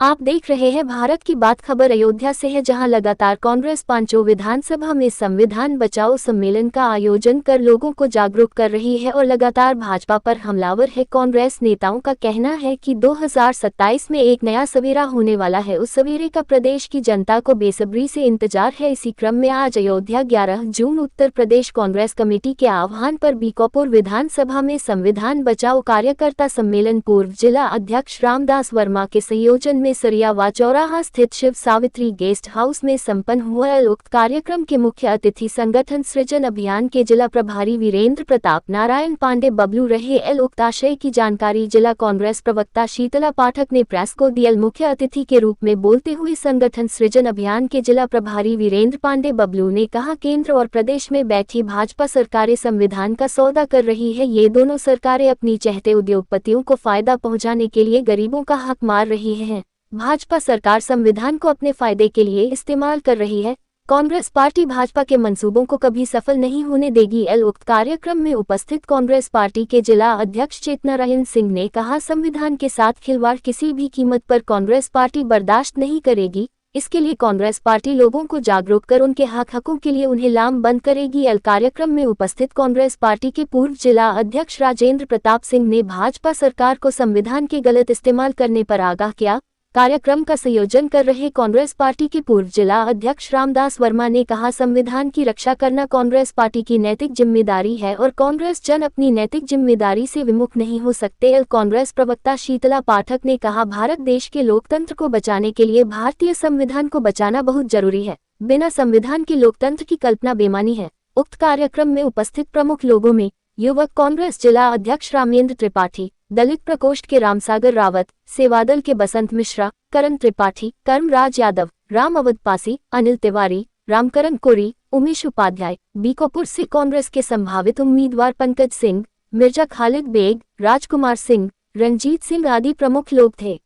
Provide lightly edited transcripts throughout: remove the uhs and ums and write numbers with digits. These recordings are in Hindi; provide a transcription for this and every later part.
आप देख रहे हैं भारत की बात। खबर अयोध्या से है, जहां लगातार कांग्रेस पांचों विधानसभा में संविधान बचाओ सम्मेलन का आयोजन कर लोगों को जागरूक कर रही है और लगातार भाजपा पर हमलावर है। कांग्रेस नेताओं का कहना है कि 2027 में एक नया सवेरा होने वाला है। उस सवेरे का प्रदेश की जनता को बेसब्री से इंतजार है। इसी क्रम में आज अयोध्या 11 जून उत्तर प्रदेश कांग्रेस कमेटी के आह्वान पर बीकापुर विधानसभा में संविधान बचाओ कार्यकर्ता सम्मेलन पूर्व जिला अध्यक्ष रामदास वर्मा के संयोजन में सरियावा चौराहा स्थित शिव सावित्री गेस्ट हाउस में संपन्न हुआ। उक्त कार्यक्रम के मुख्य अतिथि संगठन सृजन अभियान के जिला प्रभारी वीरेंद्र प्रताप नारायण पांडे बबलू रहे। उक्त आशय की जानकारी जिला कांग्रेस प्रवक्ता शीतला पाठक ने प्रेस को दी। मुख्य अतिथि के रूप में बोलते हुए संगठन सृजन अभियान के जिला प्रभारी वीरेंद्र पांडे बबलू ने कहा, केंद्र और प्रदेश में बैठी भाजपा सरकारें संविधान का सौदा कर रही है। ये दोनों सरकारें अपनी चहेते उद्योगपतियों को फायदा पहुंचाने के लिए गरीबों का हक मार रही है। भाजपा सरकार संविधान को अपने फायदे के लिए इस्तेमाल कर रही है। कांग्रेस पार्टी भाजपा के मंसूबों को कभी सफल नहीं होने देगी। उक्त कार्यक्रम में उपस्थित कांग्रेस पार्टी के जिला अध्यक्ष चेतनारायण सिंह ने कहा, संविधान के साथ खिलवाड़ किसी भी कीमत पर कांग्रेस पार्टी बर्दाश्त नहीं करेगी। इसके लिए कांग्रेस पार्टी लोगों को जागरूक कर उनके हकों के लिए उन्हें लामबंद करेगी। कार्यक्रम में उपस्थित कांग्रेस पार्टी के पूर्व जिला अध्यक्ष राजेंद्र प्रताप सिंह ने भाजपा सरकार को संविधान के गलत इस्तेमाल करने पर आगाह किया। कार्यक्रम का संयोजन कर रहे कांग्रेस पार्टी के पूर्व जिला अध्यक्ष रामदास वर्मा ने कहा, संविधान की रक्षा करना कांग्रेस पार्टी की नैतिक जिम्मेदारी है और कांग्रेस जन अपनी नैतिक जिम्मेदारी से विमुख नहीं हो सकते। कांग्रेस प्रवक्ता शीतला पाठक ने कहा, भारत देश के लोकतंत्र को बचाने के लिए भारतीय संविधान को बचाना बहुत जरूरी है। बिना संविधान के लोकतंत्र की कल्पना बेमानी है। उक्त कार्यक्रम में उपस्थित प्रमुख लोगों में युवक कांग्रेस जिला अध्यक्ष रामेंद्र त्रिपाठी, दलित प्रकोष्ठ के रामसागर रावत, सेवादल के बसंत मिश्रा, करण त्रिपाठी, कर्मराज यादव, राम अवध पासी, अनिल तिवारी, रामकरण कोरी, उमेश उपाध्याय, बीकापुर से कांग्रेस के संभावित उम्मीदवार पंकज सिंह, मिर्जा खालिद बेग, राजकुमार सिंह, रंजीत सिंह आदि प्रमुख लोग थे।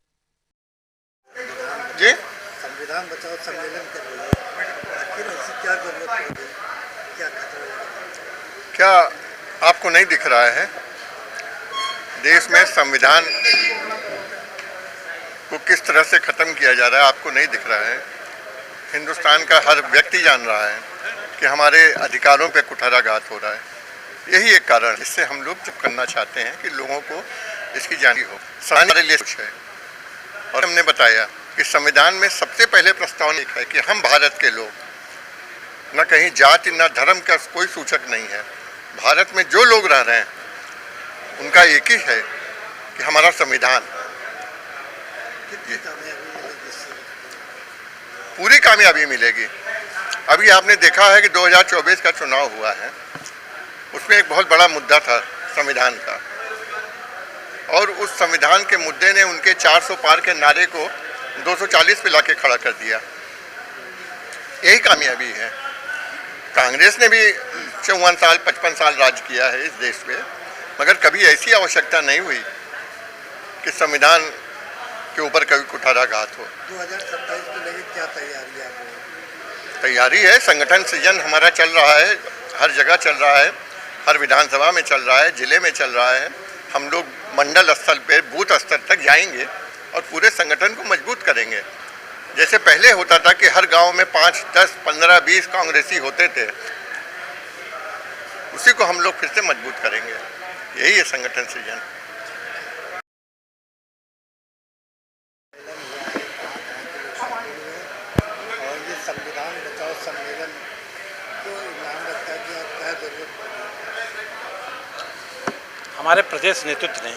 जी? संविधान बचाओ सम्मेलन कर रही है, आखिर ऐसी क्या जरूरत पड़ गई, क्या खतरा है? क्या आपको नहीं दिख रहा है देश में संविधान को किस तरह से ख़त्म किया जा रहा है? आपको नहीं दिख रहा है? हिंदुस्तान का हर व्यक्ति जान रहा है कि हमारे अधिकारों पे कुठाराघात हो रहा है। यही एक कारण है इससे हम लोग जब करना चाहते हैं कि लोगों को इसकी जानकारी हो। हमारे लिए कुछ है और हमने बताया कि संविधान में सबसे पहले प्रस्तावना एक है कि हम भारत के लोग, न कहीं जाति न धर्म का कोई सूचक नहीं है। भारत में जो लोग रह रहे हैं उनका एक ही है कि हमारा संविधान। पूरी कामयाबी मिलेगी। अभी आपने देखा है कि 2024 का चुनाव हुआ है, उसमें एक बहुत बड़ा मुद्दा था संविधान का, और उस संविधान के मुद्दे ने उनके 400 पार के नारे को 240 पे लाके खड़ा कर दिया। यही कामयाबी है। कांग्रेस ने भी 54 साल 55 साल राज किया है इस देश पे, मगर कभी ऐसी आवश्यकता नहीं हुई कि संविधान के ऊपर कभी कुठाराघात हो। 2027 को लेकर क्या तैयारी है? तैयारी है, संगठन सृजन हमारा चल रहा है, हर जगह चल रहा है, हर विधानसभा में चल रहा है, जिले में चल रहा है। हम लोग मंडल स्तर पे बूथ स्तर तक जाएंगे और पूरे संगठन को मजबूत करेंगे। जैसे पहले होता था कि हर गांव में 5, 10, 15, 20 कांग्रेसी होते थे, उसी को हम लोग फिर से मजबूत करेंगे। यही है संगठन सृजन। और ये संविधान बचाओ सम्मेलन को नाम रखा गया, क्या जरूरत पड़ी? हमारे प्रदेश नेतृत्व ने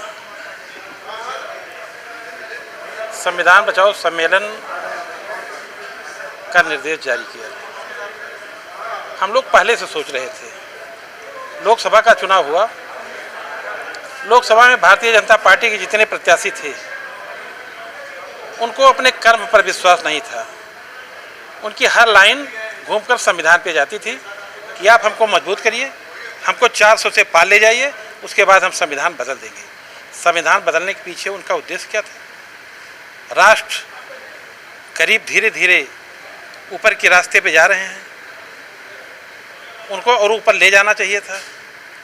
संविधान बचाओ सम्मेलन का निर्देश जारी किया। हम लोग पहले से सोच रहे थे। लोकसभा का चुनाव हुआ, लोकसभा में भारतीय जनता पार्टी के जितने प्रत्याशी थे उनको अपने कर्म पर विश्वास नहीं था। उनकी हर लाइन घूमकर संविधान पे जाती थी कि आप हमको मजबूत करिए, हमको 400 से पार ले जाइए, उसके बाद हम संविधान बदल देंगे। संविधान बदलने के पीछे उनका उद्देश्य क्या था? राष्ट्र करीब धीरे धीरे ऊपर के रास्ते पे जा रहे हैं, उनको और ऊपर ले जाना चाहिए था,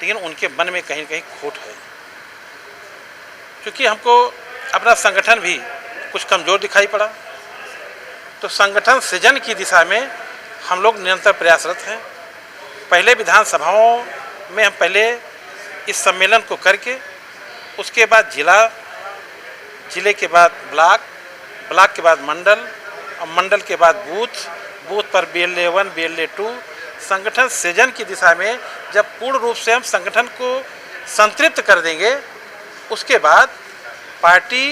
लेकिन उनके मन में कहीं न कहीं खोट है। क्योंकि हमको अपना संगठन भी कुछ कमज़ोर दिखाई पड़ा। तो संगठन सृजन की दिशा में हम लोग निरंतर प्रयासरत हैं। पहले विधानसभाओं में हम पहले इस सम्मेलन को करके उसके बाद जिले के बाद ब्लॉक के बाद मंडल और मंडल के बाद बूथ पर BLA 1 BLA 2 संगठन सृजन की दिशा में जब पूर्ण रूप से हम संगठन को संतृप्त कर देंगे, उसके बाद पार्टी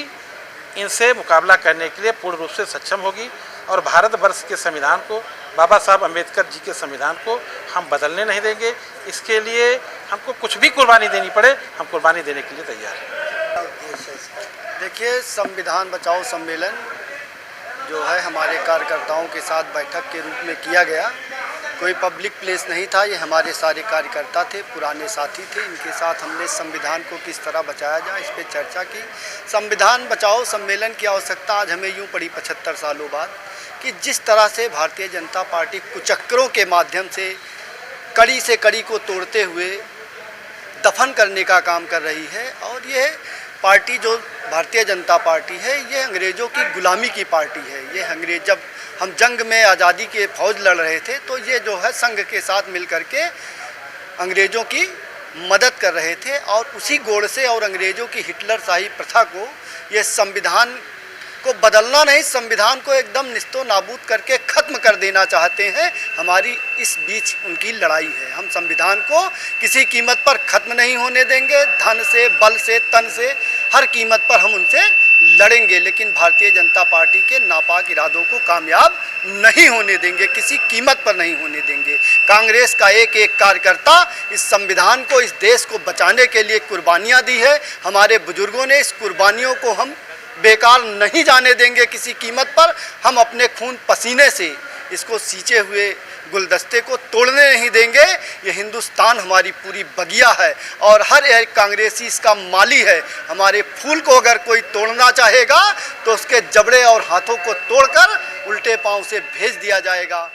इनसे मुकाबला करने के लिए पूर्ण रूप से सक्षम होगी और भारतवर्ष के संविधान को, बाबा साहब अम्बेडकर जी के संविधान को हम बदलने नहीं देंगे। इसके लिए हमको कुछ भी कुर्बानी देनी पड़े, हम कुर्बानी देने के लिए तैयार हैं। देखिए, संविधान बचाओ सम्मेलन जो है हमारे कार्यकर्ताओं के साथ बैठक के रूप में किया गया। कोई पब्लिक प्लेस नहीं था, ये हमारे सारे कार्यकर्ता थे, पुराने साथी थे। इनके साथ हमने संविधान को किस तरह बचाया जाए इस पर चर्चा की। संविधान बचाओ सम्मेलन की आवश्यकता आज हमें यूँ पड़ी 75 सालों बाद कि जिस तरह से भारतीय जनता पार्टी कुचक्करों के माध्यम से कड़ी को तोड़ते हुए दफन करने का काम कर रही है। और ये पार्टी जो भारतीय जनता पार्टी है, ये अंग्रेज़ों की गुलामी की पार्टी है। ये जब हम जंग में आज़ादी के फौज लड़ रहे थे तो ये जो है संघ के साथ मिल कर के अंग्रेज़ों की मदद कर रहे थे और उसी गोड़ से और अंग्रेज़ों की हिटलरशाही प्रथा को, ये संविधान को बदलना नहीं, संविधान को एकदम निस्तो नाबूद करके ख़त्म कर देना चाहते हैं। हमारी इस बीच उनकी लड़ाई है। हम संविधान को किसी कीमत पर ख़त्म नहीं होने देंगे। धन से, बल से, तन से, हर कीमत पर हम उनसे लड़ेंगे, लेकिन भारतीय जनता पार्टी के नापाक इरादों को कामयाब नहीं होने देंगे, किसी कीमत पर नहीं होने देंगे। कांग्रेस का एक एक कार्यकर्ता इस संविधान को, इस देश को बचाने के लिए कुर्बानियाँ दी है। हमारे बुजुर्गों ने इस कुर्बानियों को हम बेकार नहीं जाने देंगे किसी कीमत पर। हम अपने खून पसीने से इसको सींचे हुए गुलदस्ते को तोड़ने नहीं देंगे। ये हिंदुस्तान हमारी पूरी बगिया है और हर एक कांग्रेसी इसका माली है। हमारे फूल को अगर कोई तोड़ना चाहेगा तो उसके जबड़े और हाथों को तोड़कर उल्टे पांव से भेज दिया जाएगा।